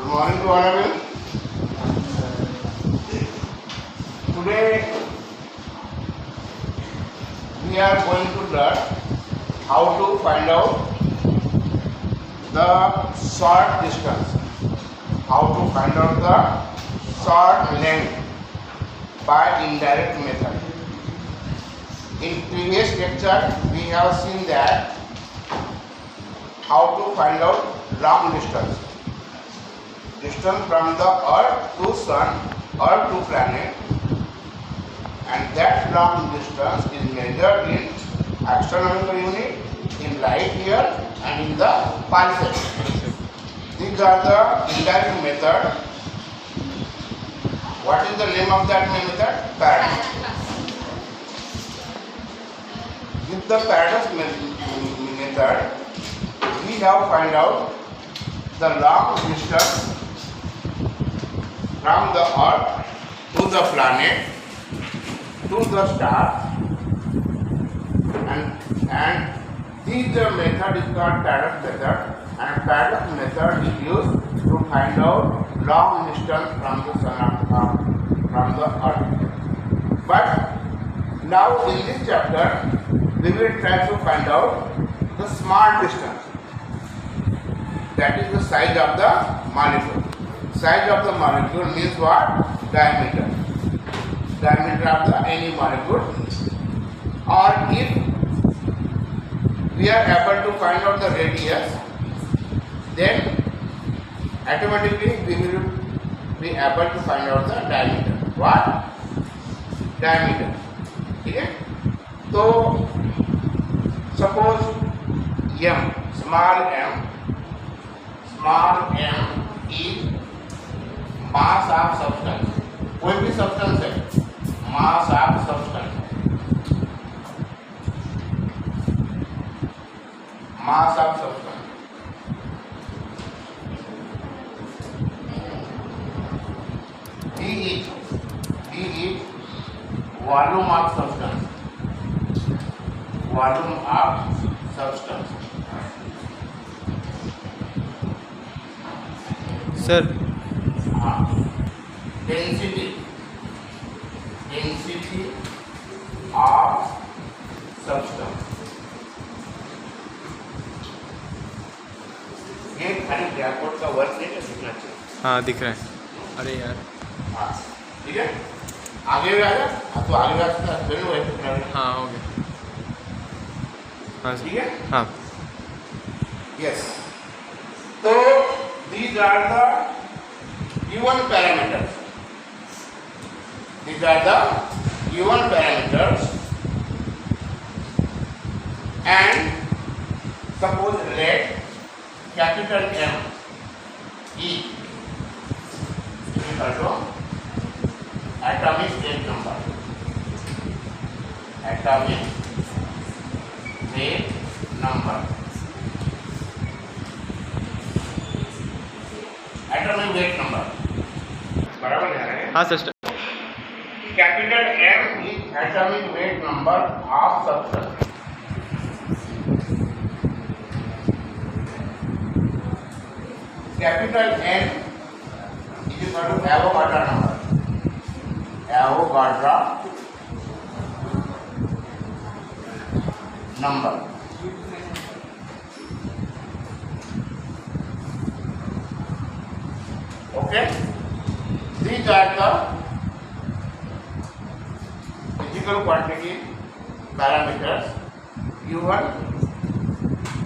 Good morning to all of you. Today we are going to learn how to find out the short distance, how to find out the short length by indirect method. In previous lecture we have seen that how to find out long distance from the earth to sun or to planet, and that long distance is measured in astronomical unit, in light year and in the parsec. These are the indirect method. What is the name of that method? Paradox. With the paradox method, we have find out the long distance from the earth to the planet to the star, and this method is called paradox method, and paradox method is used to find out long distance from the sun from the earth. But now in this chapter we will try to find out the small distance, that is the size of the molecule. Size of the molecule means what? Diameter. Diameter of the any molecule. Or if we are able to find out the radius, then automatically we will be able to find out the diameter. What? Diameter. Okay? So suppose m, small m is mass of substance. कोई भी substance है, mass of substance, mass of substance, D is volume of substance, volume of substance. Sir density of substance. ये खाली blackboard का work नहीं दिखना चाहिए. हाँ दिख रहा है. अरे यार. हाँ ठीक है, आगे भी आ जा. हाँ तो आगे आ सकता है, वही दिखना है. हाँ हो गया. हाँ ठीक है. हाँ. यस. तो these are the given parameters. These are the given parameters, and suppose let capital M E is equal to atomic weight number. Atomic weight number. Atomic weight number. बराबर है? हाँ sir. Capital M is atomic weight number of substance. Capital N is equal to Avogadro number. Avogadro number. Okay? These are the physical quantity parameters given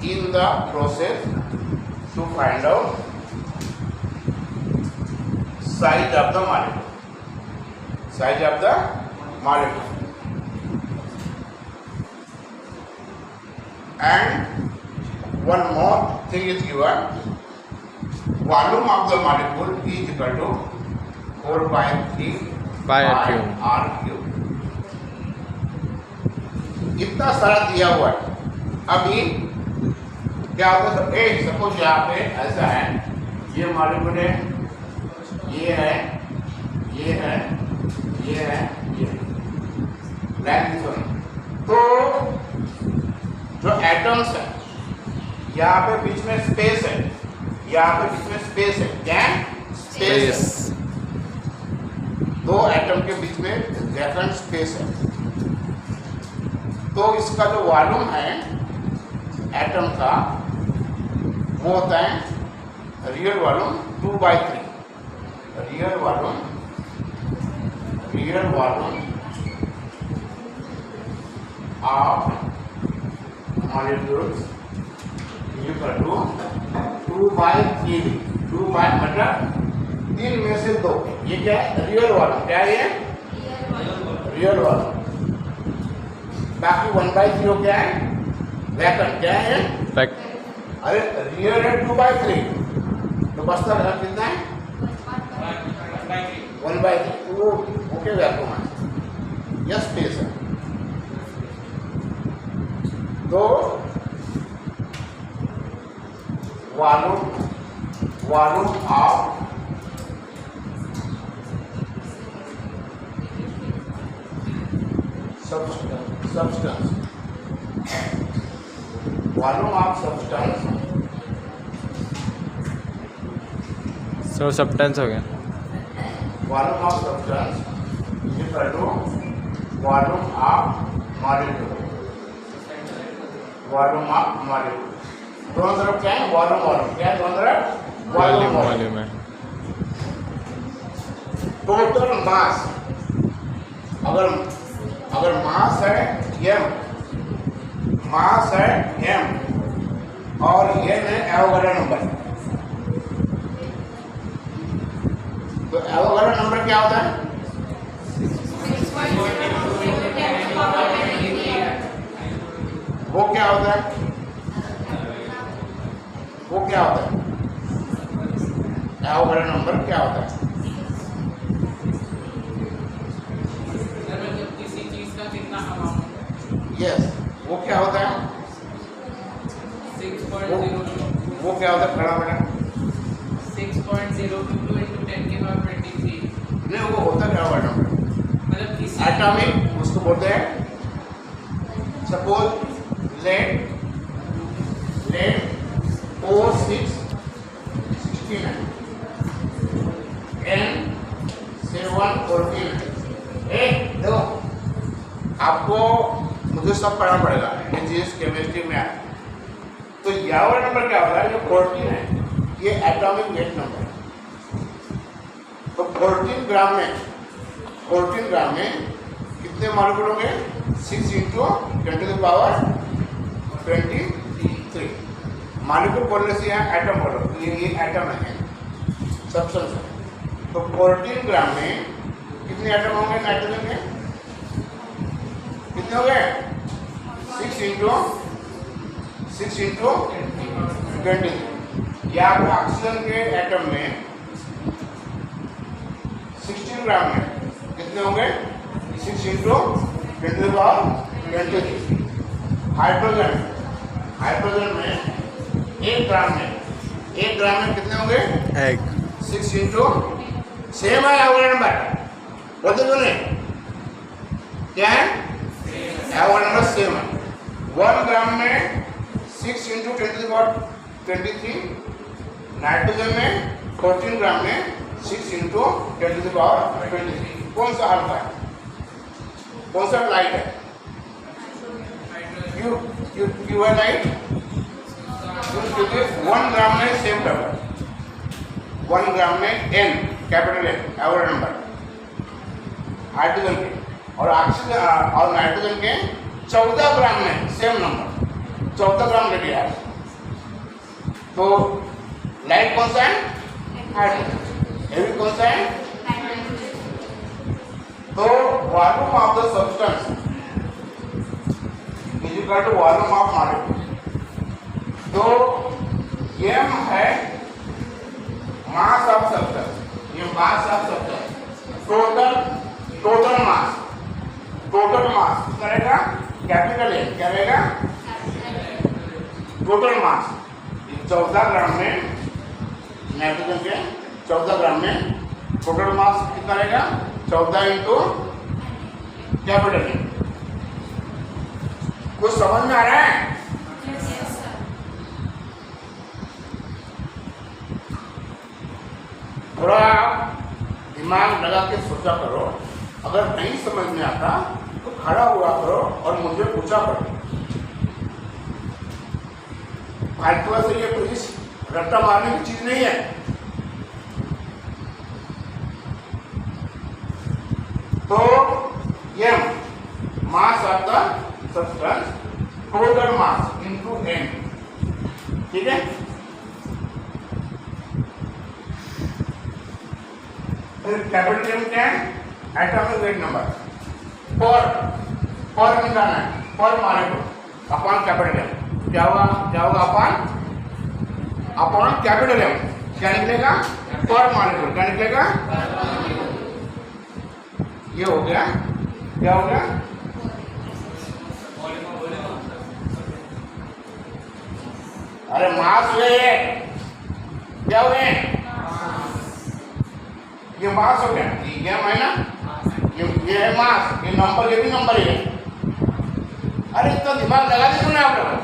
in the process to find out size of the molecule. Size of the molecule. And one more thing is given. Volume of the molecule is equal to 4 by 3 by r cube. इतना सारा दिया हुआ है. अभी क्या होगा? Suppose यहाँ पे ऐसा है, ये मॉलिक्यूल है, ये है, ये है, ये है, ये लाइक दिस वन. तो जो एटम्स है यहाँ पे बीच में स्पेस है, यहाँ पे इसमें स्पेस है, क्या है? स्पेस है। दो एटम के बीच में वैकेंट स्पेस है। तो इसका जो वॉल्यूम है एटम का वो होता है real volume 2/3। Real volume of molecules equal to 2/3। 2 by मतलब 3 में से 2। ये क्या है? Real volume. क्या है ये? Real volume. बाकी 1/3 क्या है? वैकेंट। क्या है? अरे रियल है 2/3 तो बचता है कितना है? 1/3। वो ओके वैक्यूम है, यह स्पेस है। तो volume of substance volume of substance substance हो गया। Volume of substance equal to volume of molecule. Volume of molecule दोनों तरफ क्या है? वॉल्यूम। क्या है दोनों तरफ? वॉल्यूम है। टोटल मास अगर मास है m और ये है एवोगाड्रो नंबर। तो एवोगाड्रो नंबर क्या होता है? वो क्या होता है? एवोगाड्रो नंबर क्या होता है? यस, वो क्या होता है? 6.02 वो क्या होता है? खड़ा बेटा 6.022 into 10⁻23 नहीं, वो होता क्या होगा नंबर? मतलब किसी एटॉमिक उसको बोलते हैं। सपोज लेट O6 69 N7 14 दो आपको मुझे सब पढ़ना पड़ेगा फिजिक्स केमिस्ट्री में। तो यह वाला नंबर क्या होता है? जो 14 है ये एटॉमिक वेट नंबर है। तो 14 ग्राम में कितने मॉलिक्यूल होंगे? 6 × 10⁻23 मॉलिक्यूल बोलने से यहाँ एटम बोलो। ये एटम है, सब्सटेंस है। तो 14 ग्राम में कितने एटम होंगे नाइट्रोजन के? कितने हो गए? 6 × 20। या ऑक्सीजन के एटम में 16 ग्राम में कितने होंगे? 6 × 10⁻23। हाइड्रोजन में 1 ग्राम में कितने होंगे? 6 × सेम है एवोगाड्रो नंबर। बोलते क्यों नहीं? क्या है? एवोगाड्रो नंबर सेम है। 1 ग्राम में 6 × 10⁻23। नाइट्रोजन में 14 ग्राम में 6 × 10⁻23। कौन सा हल्का है? कौन सा लाइट है? क्यू है लाइट। 1 ग्राम में सेम नंबर। 1 ग्राम में N capital N Avogadro number hydrogen के, और ऑक्सीजन और नाइट्रोजन के 14 ग्राम में सेम नंबर। 14 ग्राम ले लिया। तो लाइट कौन सा है? हाइड्रोजन। हेवी कौन सा है? तो volume of the substance is equal to volume of molecule. तो m है मास ऑफ सब्सटेंस। ये mass of substance total mass करेगा कैपिटल M। क्या रहेगा? टोटल मास 14 ग्राम में नाइट्रोजन के 14 ग्राम में टोटल मास कितना रहेगा? 14 × कैपिटल M। कुछ समझ में आ रहा है? थोड़ा दिमाग लगा के सोचा करो। अगर नहीं समझ में आता तो खड़ा हुआ करो और मुझे पूछा करो। फालतू से ये कोई रट्टा मारने की चीज नहीं है। तो m mass of the substance total mass into n, ठीक है। फिर कैपिटल M क्या है? Atomic weight number. पर निकालना है, पर मॉलिक्यूल अपॉन कैपिटल M। क्या होगा अपॉन कैपिटल M। क्या निकलेगा? पर मॉलिक्यूल। क्या निकलेगा? ये हो गया। क्या हो गया? अरे मास हुए, क्या हुए? ये मास हो गया, ये है ना, ये है मास, ये नंबर, ये भी नंबर है। अरे इतना दिमाग लगा दीजिए ना आप लोग।